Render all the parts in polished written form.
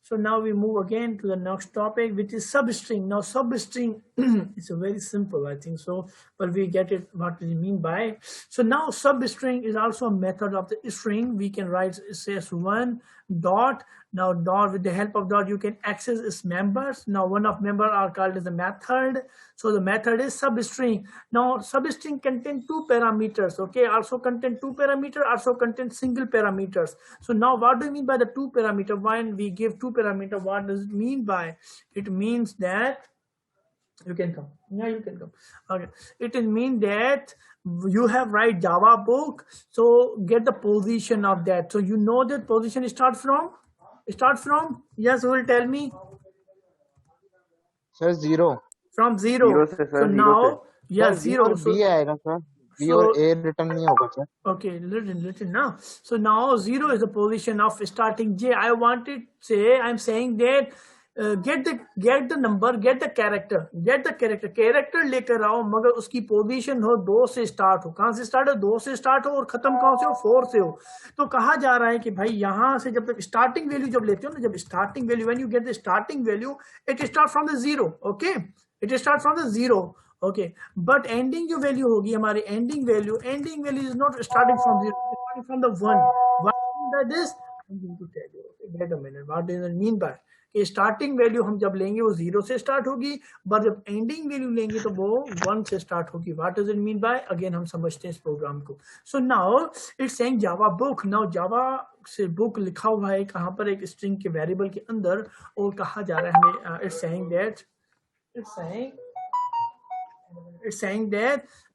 So now we move again to the next topic, which is substring. Now substring is a very simple, I think so, but we get it what we mean by. So now substring is also a method of the string. We can write says one dot. Now dot, with the help of dot you can access its members. Now one of member are called as a method. So the method is substring. Now substring contain two parameters. Okay, also contain two parameters, also contain single parameters. So now what do you mean by the two parameter? When we give two parameter, what does it mean by? It means that you can come. Yeah, you can come. Okay, it means that you have write Java book, so get the position of that. So you know that position start from yes, who will tell me? Sir zero From zero. Zero से So sir, zero से now yeah, sir zero. B आएगा sir, B So- और A return नहीं होगा sir. Okay, listen now. So now zero is the position of starting j. I wanted to say, I'm saying that get the number, get the character लेकर आओ, मगर उसकी position हो 2 से start हो. कहां से स्टार्ट हो? 2 से स्टार्ट हो और खत्म कहां से हो? 4 से हो. तो कहा जा रहा है कि भाई यहां से जब स्टार्टिंग वैल्यू जब लेते हो ना, जब starting value, when you get the starting value, it start from the zero. Okay, it start from the zero. Okay, but ending जो वैल्यू होगी हमारी, ending value is not starting from zero, starting from the one. What by this? I am going to tell you. Wait a minute, what does it mean by कि starting value हम जब लेंगे वो zero से start होगी, but जब ending value लेंगे तो वो 1 से स्टार्ट होगी. What does it mean by? Again हम समझते हैं इस प्रोग्राम को. So now it's saying Java book. Now Java से बुक लिखा हुआ है कहां पर? एक स्ट्रिंग के वेरिएबल के अंदर, और कहा जा रहा है हमें, it's saying that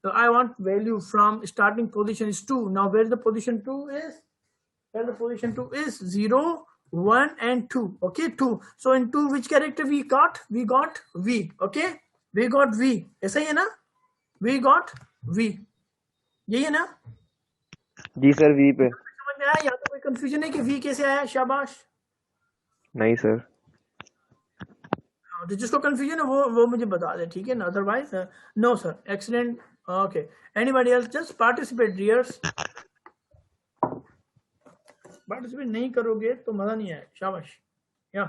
I want value from starting position is 2. Now where the position 2 is? Where the position 2 is? 0, 1 and 2. Okay, 2. So in 2 which character we got? We got V. Okay, we got V. ऐसा ही है ना? We got V. यही है ना? जी sir, we पे. समझ में आया? या तो कोई कंफ्यूजन है कि V कैसे आया? शाबाश. नहीं सर. तो जिसको कंफ्यूजन है वो मुझे बता दे, ठीक है ना? Otherwise no sir. Excellent. Okay, anybody else? Just participate dears. Participate नहीं करोगे तो मजा नहीं आए. शाबाश. या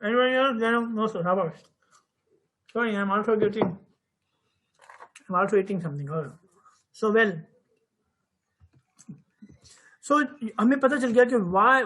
एनीबॉडी एल्स? No sir. शाबाश. Sorry, I'm also eating something. So well. So हमें पता चल गया कि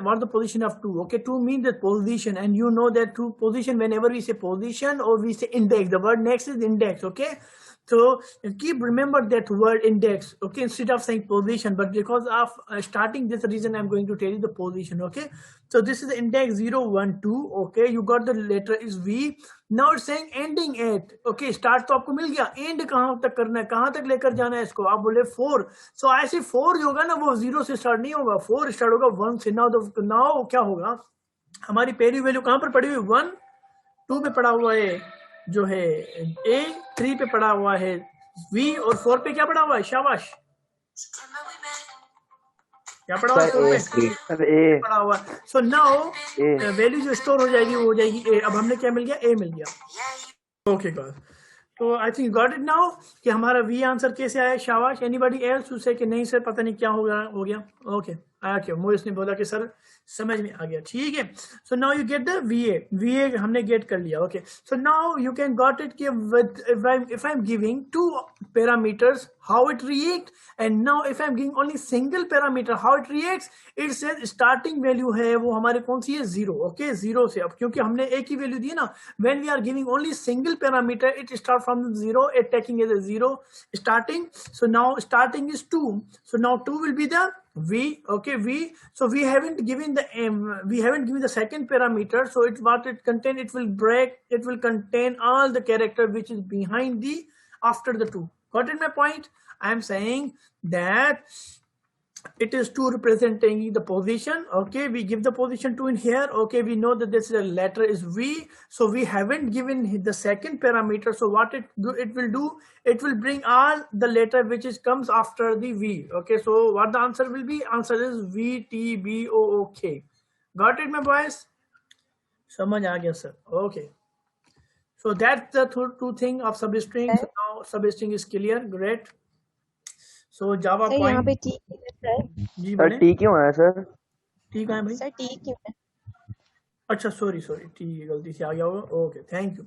what the position of 2. Okay, 2 means the position, and you know that 2 position, whenever we say position or we say index, the word next is index. Okay, so keep remember that word index. Okay, instead of saying position, but because of starting this reason, I'm going to tell you the position. Okay, so this is the index 0, 1, 2. Okay, you got the letter is V. Now it's saying ending at. Okay, start तो आपको मिल गया, end कहाँ तक करना है, कहाँ तक लेकर जाना है इसको? आप बोले 4. So ऐसे 4 जो होगा ना वो 0 से स्टार्ट नहीं होगा, 4 स्टार्ट होगा 1 से. नाउ क्या होगा? हमारी पहली वैल्यू कहाँ पर पड़ी हुई? 1, 2 पे पड़ा हुआ है जो है A, 3 पे पड़ा हुआ है V, और 4 पे क्या पड़ा हुआ है? शाबाश. क्या पड़ा हुआ है? सर ए पड़ा हुआ. सो नाउ वैल्यू जो स्टोर हो जाएगी वो हो जाएगी A. अब हमने क्या मिल गया? A मिल गया. Okay God. तो I think got it now कि हमारा V आंसर कैसे आया. शाबाश. एनीबॉडी एल्स उसे कि नहीं सर पता नहीं क्या हो गया. ओके, आया क्या? मोइस ने बोला कि सर समझ में आ गया. ठीक है. So now you get the VA हमने गेट कर लिया. Okay, so now you can got it कि if I'm giving 2 parameters, how it react, and now if I'm giving only single parameter, how it reacts. It says starting value है वो हमारे कौन सी है? 0. Okay, 0 से. अब क्योंकि हमने एक ही वैल्यू दी ना, when we are giving only single parameter, it start from 0, it taking as a 0 starting. So now starting is 2. So now 2 will be the V. Okay, V. So we haven't given the second parameter. So what it contain? It will contain all the character which is behind the after the 2. Got it my point? I am saying that it is 2 representing the position. Okay, we give the position 2 in here. Okay, we know that this letter is V, so we haven't given the second parameter. So what it will do, it will bring all the letter which comes after the V. Okay, so what the answer will be? Answer is VTBOOK. Got it my boys? समझ आ गया sir. Okay, so that's the two thing of substring. So now substring is clear. Great. So Java point. यहाँ पे T है जी sir बने. T क्यों आया sir? T कहाँ है भाई? सर टी क्यों है? अच्छा सॉरी टी गलती से आ गया होगा। Okay thank you.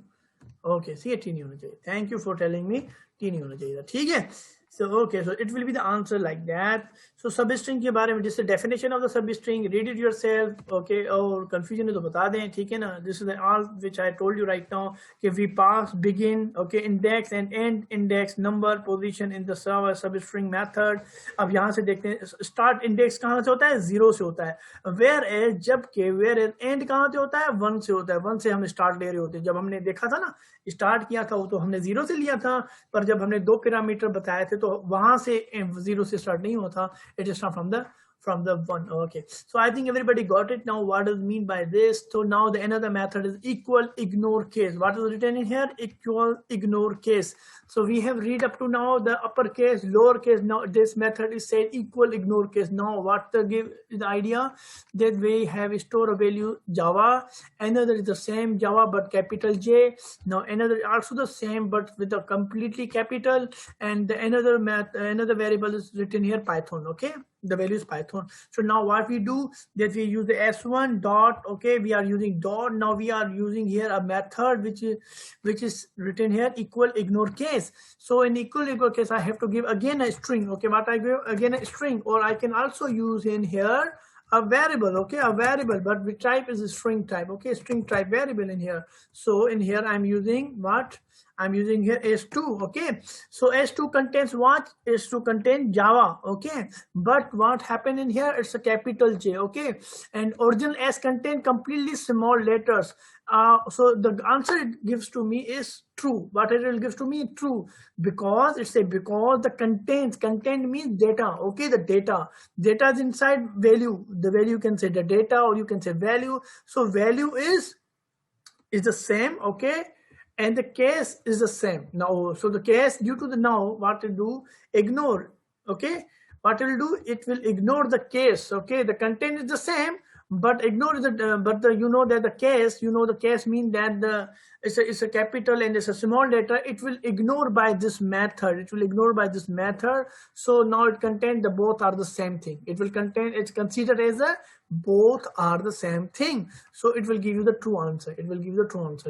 Okay C T नहीं होना चाहिए। Thank you for telling me, T नहीं होना चाहिए था। ठीक है। So okay, so it will be the answer like that. So substring के बारे में जिससे definition of the substring, read it yourself. Okay, और confusion है तो बता दें, ठीक है ना? This is the all which I told you right now कि we pass begin, okay, index and end index number position in the substring method. अब यहाँ से देखते हैं start index कहाँ से होता है? 0 से होता है। Whereas जबकि whereas end कहाँ से होता है? 1 से होता है। 1 से हम start ले रहे होते हैं। जब हमने देखा था ना स्टार्ट किया था वो तो हमने 0 से लिया था, पर जब हमने 2 पैरामीटर बताए थे तो वहां से 0 से स्टार्ट नहीं हुआ था, it is from the 1. Okay, so I think everybody got it now. What does it mean by this? So now the another method is equal ignore case. What is written in here? Equal ignore case. So we have read up to now the uppercase, lowercase. Now this method is said equal ignore case. Now what the idea that we have store a value Java, another is the same Java but capital J. Now another also the same but with a completely capital, and another variable is written here Python. Okay, the value is Python. So now what we do that we use the s1 dot. Okay, we are using dot. Now we are using here a method which is written here equal ignore case. So in equal ignore case I have to give again a string. Okay, what I give again a string, or I can also use in here a variable. Okay, a variable, but which type is a string type. Okay, string type variable in here. So in here I'm using what? I'm using here s2. Okay, so s2 contains what? S2 contains Java. Okay, but what happened in here? It's a capital J. Okay, and original S contain completely small letters. So the answer it gives to me is true. What it will give to me? True, because it's a because the content means data. Okay, the data is inside value. The value you can say the data, or you can say value. So value is the same. Okay, and the case is the same. Now so the case due to the now what to do? Ignore. Okay, what it will do? It will ignore the case. Okay, the content is the same but ignore the you know that the case, the case means that the it's a capital and it's a small letter. It will ignore by this method. So now it contains the both are the same thing. It's considered as a both are the same thing. So it will give you the true answer.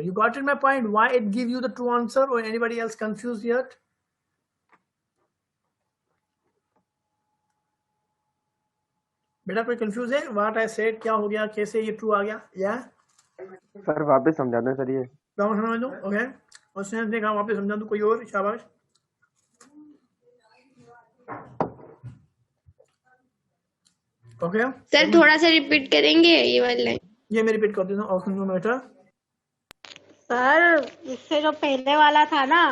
You got it my point? Why it give you the true answer? Or anybody else confused yet? बेटा कोई confuse है? What I said क्या हो गया, कैसे ये true आ गया? या सर वापस समझा दें सर, ये वापस समझा दूं? ओके, उसने देखा वापस समझा दूं? कोई और? शाबाश। ओके सर थोड़ा सा रिपीट करेंगे ये वाला लाइन? ये मैं रिपीट कर देता हूँ और सुनो बेटा। सर इससे जो पहले वाला था ना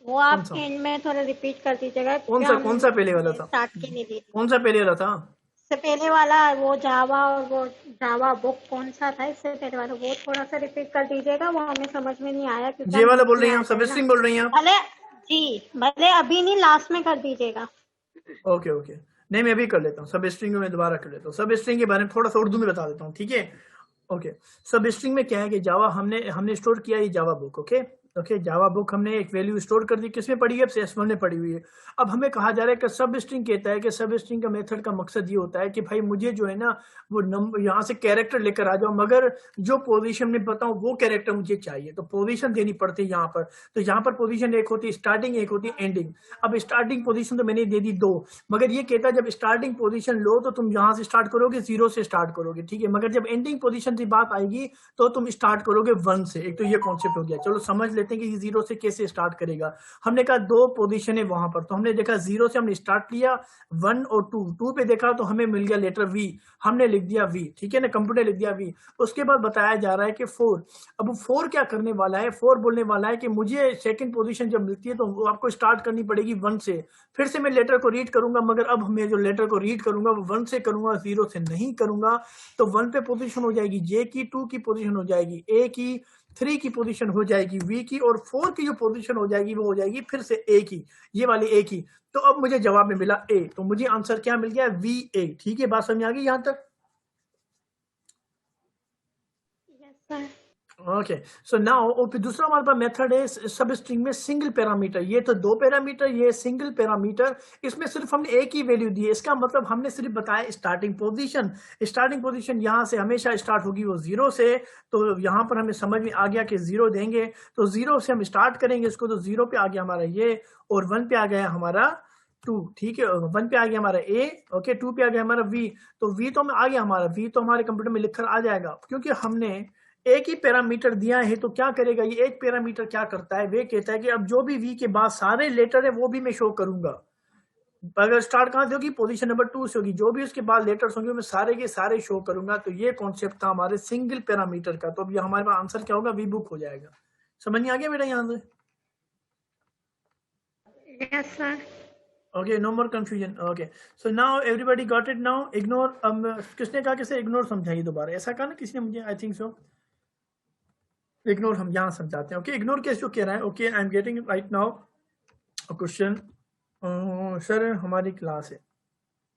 वो आप एंड में थोड़ा रिपीट कर दीजिएगा। कौन सा पहले वाला था? स्टार्ट के लिए कौन सा पहले वाला था? इससे पहले वाला वो जावा और वो जावा बुक कौन सा था इससे पहले वाला, वो थोड़ा सा रिपीट कर दीजिएगा। वो हमें समझ में नहीं आया क्योंकि ये वाला बोल रही हैं आप? सबस्ट्रिंग बोल रही हैं आप? भले अभी नहीं, लास्ट में कर दीजिएगा। ओके नहीं मैं अभी कर लेता हूँ। सबस्ट्रिंग में दोबारा कर लेता हूँ। सबस्ट्रिंग के बारे में थोड़ा सा उर्दू में बता देता हूँ, ठीक है? ओके, सबस्ट्रिंग में क्या है कि जावा हमने स्टोर किया ये जावा बुक। ओके, जावा बुक हमने एक वैल्यू स्टोर कर दी। किसमें पड़ी है? S1 में पड़ी हुई है। अब हमें कहा जा रहा है कि सब स्ट्रिंग कहता है कि सब स्ट्रिंग का मेथड का मकसद ये होता है कि भाई मुझे जो है ना वो नंबर यहाँ से कैरेक्टर लेकर आ जाओ, मगर जो पोजीशन में बताऊं वो कैरेक्टर मुझे चाहिए, तो पोजीशन देनी पड़ती है यहाँ पर। तो यहाँ पर पोजीशन एक होती है स्टार्टिंग, एक होती है एंडिंग। अब स्टार्टिंग पोजीशन तो मैंने दे दी 2, मगर ये कहता है जब स्टार्टिंग पोजीशन लो तो तुम यहाँ से स्टार्ट करोगे, 0 से स्टार्ट करोगे, ठीक है? मगर जब एंडिंग पोजीशन की बात आएगी तो तुम स्टार्ट करोगे 1 से। एक तो ये कॉन्सेप्ट हो गया। चलो समझ लेते हैं कि ये 0 से कैसे स्टार्ट करेगा। हमने कहा 2 पोजीशन है वहां पर, तो हमने देखा 0 से हमने स्टार्ट लिया 1 और 2 पे देखा तो हमें मिल गया लेटर V, हमने लिख दिया V, ठीक है ना? कंप्यूटर लिख दिया V। उसके बाद बताया जा रहा है कि 4। अब 4 क्या करने वाला है? 4 बोलने वाला है कि मुझे सेकंड पोजीशन जब मिलती है तो आपको स्टार्ट करनी पड़ेगी 1 से। फिर से मैं लेटर को रीड करूंगा, मगर अब मैं जो लेटर को रीड करूंगा वो 1 से करूंगा, 0 से नहीं करूंगा। तो 1 पे पोजीशन हो जाएगी J की, 2 की पोजीशन हो जाएगी A की, 3 की पोजीशन हो जाएगी V की, और 4 की जो पोजीशन हो जाएगी वो हो जाएगी फिर से A की, ये वाली A की। तो अब मुझे जवाब में मिला A, तो मुझे आंसर क्या मिल गया? VA। ठीक है, बात समझ आ गई यहाँ तक? ओके, सो नाउ फिर दूसरा हमारे पास मेथड है सब स्ट्रिंग में सिंगल पैरामीटर। ये तो 2 पैरामीटर, ये सिंगल पैरामीटर। इसमें सिर्फ हमने एक ही वैल्यू दी है। इसका मतलब हमने सिर्फ बताया स्टार्टिंग पोजीशन। स्टार्टिंग पोजीशन यहाँ से हमेशा स्टार्ट होगी वो 0 से। तो यहाँ पर हमें समझ में आ गया कि 0 देंगे तो 0 से हम स्टार्ट करेंगे इसको। तो 0 पे आ गया हमारा ये, और 1 पे आ गया हमारा 2। ठीक है, 1 पे आ गया हमारा A, ओके, 2 पे आ गया हमारा V। तो V तो आ गया हमारा, V तो हमारे कंप्यूटर में लिखकर आ जाएगा, क्योंकि हमने एक ही पैरामीटर दिया है। तो क्या करेगा ये एक पैरामीटर, क्या करता है, वे कहता है कि अब जो भी V के बाद सारे लेटर है वो भी मैं शो करूंगा। अगर स्टार्ट कहां से होगी, पोजीशन नंबर 2 से होगी, जो भी उसके बाद लेटर्स होंगे मैं सारे के सारे शो करूंगा। तो ये कॉन्सेप्ट था हमारे सिंगल पैरामीटर का। तो अब ये हमारे पास आंसर क्या होगा, V बुक हो जाएगा। समझ नहीं आ गया बेटा यहाँ से? Yes sir. Okay, no more confusion. Okay, so now everybody got it now. Ignore. किसने कहा किसे इग्नोर समझाइए दोबारा, ऐसा कहा ना किसी ने मुझे, आई थिंक सो। इग्नोर हम यहाँ समझाते हैं। ओके, इग्नोर कैसे जो कह रहा है। Okay, I am getting right now question. Sir हमारी क्लास है,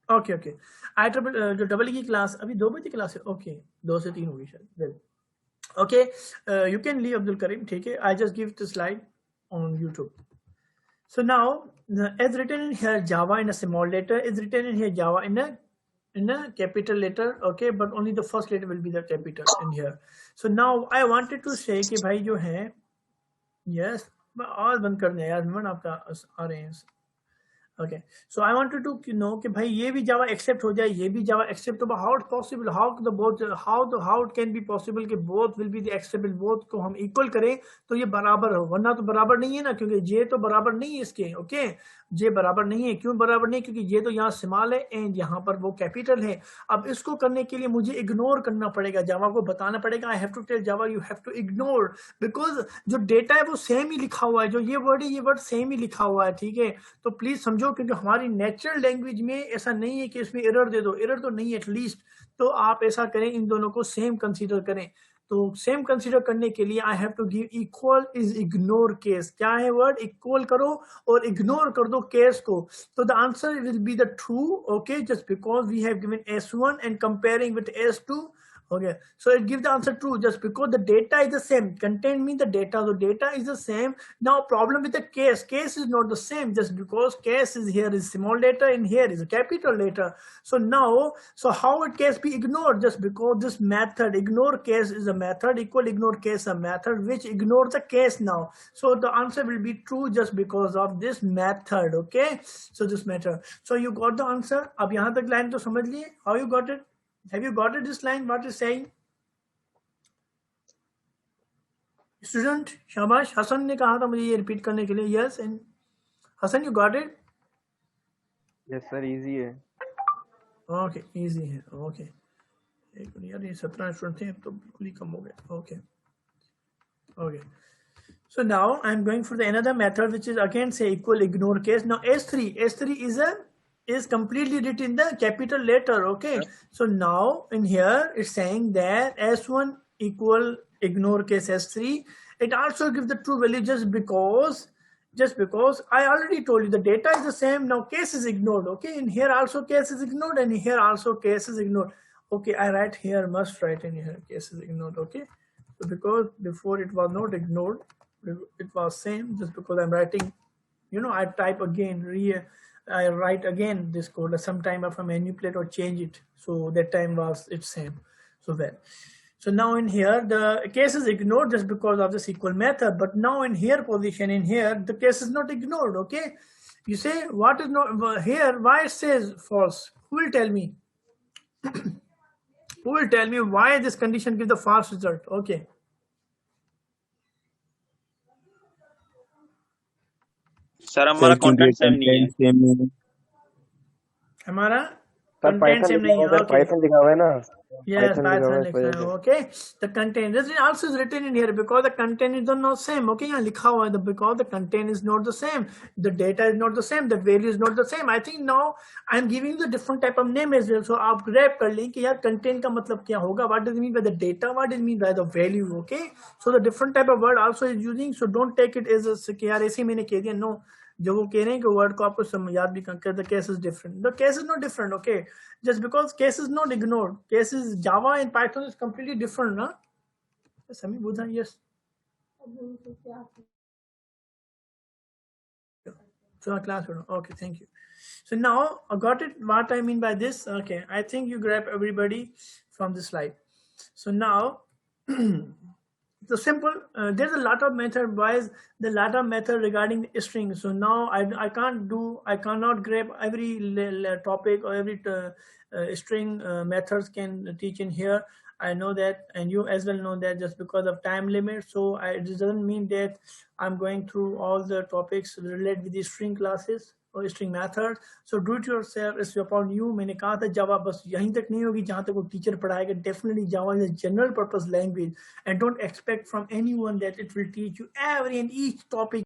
ओके ओके, आई ट्रिपल जो डबल की क्लास अभी 2 बजे क्लास है। ओके, 2 से 3 होगी शायद। Well okay, you can leave Abdul Karim. ठीक है, I just give the slide on YouTube. So now, as written in here, Java in a small letter is written in here. Java in a capital letter. Okay, but only the first letter will be the capital in here. So now I wanted to say कि भाई जो है, yes, आवाज बंद कर दे यार, मन आपका आ रहे हैं। Okay, so I wanted to know कि भाई ये भी Java accept हो जाए, ये भी Java accept हो, how it's possible, how it can be possible कि both will be the acceptable, both को हम equal करें तो ये बराबर हो, वरना तो बराबर नहीं है ना, क्योंकि J तो बराबर नहीं है इसके। ओके, J बराबर नहीं है। क्यों बराबर नहीं? क्योंकि J तो यहाँ स्मॉल है एंड यहाँ पर वो कैपिटल है। अब इसको करने के लिए मुझे इग्नोर करना पड़ेगा, जावा को बताना पड़ेगा, I have to tell Java you have to ignore, because जो डेटा है वो सेम ही लिखा हुआ है, जो ये वर्ड है ये वर्ड सेम ही लिखा हुआ है। ठीक है, तो प्लीज समझो, क्योंकि हमारी नेचुरल लैंग्वेज में ऐसा नहीं है कि इसमें एरर दे दो, एरर तो नहीं है एटलीस्ट। तो आप ऐसा करें, इन दोनों को सेम कंसीडर करें। तो सेम कंसीडर करने के लिए I have to give equal is ignore case. क्या है वर्ड? इक्वल करो और इग्नोर कर दो केस को। तो the answer will be the true, okay, just because we have given S1 and comparing with S2. Okay, so it gives the answer true just because the data is the same. Content means the data, so data is the same. Now problem with the case, case is not the same just because case is here is small letter and here is a capital letter. So now, so how it case be ignored? Just because this method ignore case is a method, equal ignore case a method which ignores the case now. So the answer will be true just because of this method. Okay, so this method. So you got the answer. अब यहाँ तक line तो समझ लिए? How you got it? Have you got it, this line, what is saying? Student, शाबाश। हसन ने कहा था मुझे ये रिपीट करने के लिए। Yes, and Hasan, you got it? Yes sir, easy है। Okay, easy है। Okay, एक मिनट यार, ये 17 स्टूडेंट थे, अब तो बिल्कुल ही कम हो गए। Okay, okay. So now I'm going for the another method which is again say equal ignore case. Now S3 is completely written in the capital letter. Okay, so now in here it's saying that S1 equal ignore case S3. It also gives the true value just because I already told you the data is the same. Now case is ignored. Okay, in here also case is ignored and here also case is ignored. Okay, I write here, must write in here case is ignored. Okay, so because before it was not ignored, it was same. Just because I'm writing, you know, I type again, I write again this code. Sometime if I manipulate or change it, so that time was it's same. So then, so now in here the case is ignored just because of this equal method. But now in here position, in here the case is not ignored. Okay, you say what is not here? Why it says false? Who will tell me? Who will tell me why this condition gives the false result? Okay. Sir हमारा content same नहीं है। हमारा sir content same नहीं है। उधर Python लिखा हुआ है ना। Yes, Python Python लिखा हुआ है इस वजह से। okay. The content this also is written in here because the content is not same. Okay, यहाँ लिखा हुआ है because the content is not the same, the data is not the same, the value is not the same. I think now I am giving you the different type of name as well. So आप grab कर लें कि यार content का मतलब क्या होगा? What does it mean by the data? What does it mean by the value? Okay, so the different type of word also is using. So don't take it as a कि यार ऐसे मैंने कह दिया। No, जो वो कह रहे हैं कि वर्ड को आपको याद भी करके the case is different. The case is not different. Okay, just because case is not ignored. Case is Java and Python is completely different, ना? Sami Buddha, yes. So class, okay, thank you. So now I got it. What I mean by this, okay, I think you grab everybody from the slide. So now, the simple. There's a lot of method. Why is the lot of method regarding the string? So now I cannot grab every topic or every string methods can teach in here. I know that, and you as well know that, just because of time limit. So it doesn't mean that I'm going through all the topics related with the string classes or string method. So do it yourself, it's upon you. मैंने कहा था जावा बस यहीं तक नहीं होगी जहाँ तक वो teacher पढ़ाएगा. Definitely Java is a general purpose language, and don't expect from anyone that it will teach you every and each topic